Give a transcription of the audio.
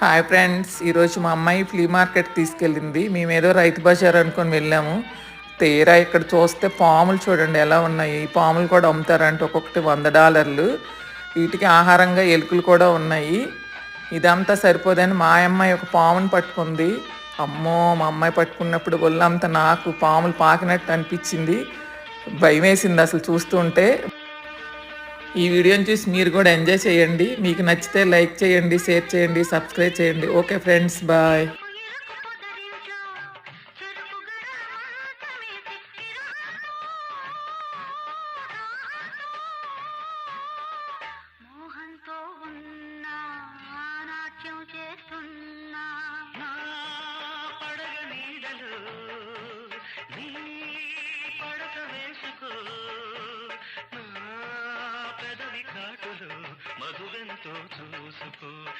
Hi friends, ఈరోజు మా అమ్మాయి ఫ్లీ మార్కెట్ తీసుకెళ్ళింది. మేమేదో రైతు బజార్ అనుకొని వెళ్ళాము. తీరా ఇక్కడ చూస్తే పాములు చూడండి ఎలా ఉన్నాయి. ఈ పాములు కూడా అమ్ముతారంట, ఒక్కొక్కటి $100. వీటికి ఆహారంగా ఎలుకలు కూడా ఉన్నాయి. ఇదంతా సరిపోదని మా అమ్మాయి ఒక పాముని పట్టుకుంది. అమ్మో, మా అమ్మాయి పట్టుకున్నప్పుడు ఒళ్ళంతా నాకు పాములు పాకినట్టు అనిపించింది. భయం వేసింది అసలు చూస్తుంటే. ఈ వీడియోని చూసి మీరు కూడా ఎంజాయ్ చేయండి. మీకు నచ్చితే లైక్ చేయండి, షేర్ చేయండి, సబ్స్క్రైబ్ చేయండి. Okay friends, bye. మధుగంతో చూసుకో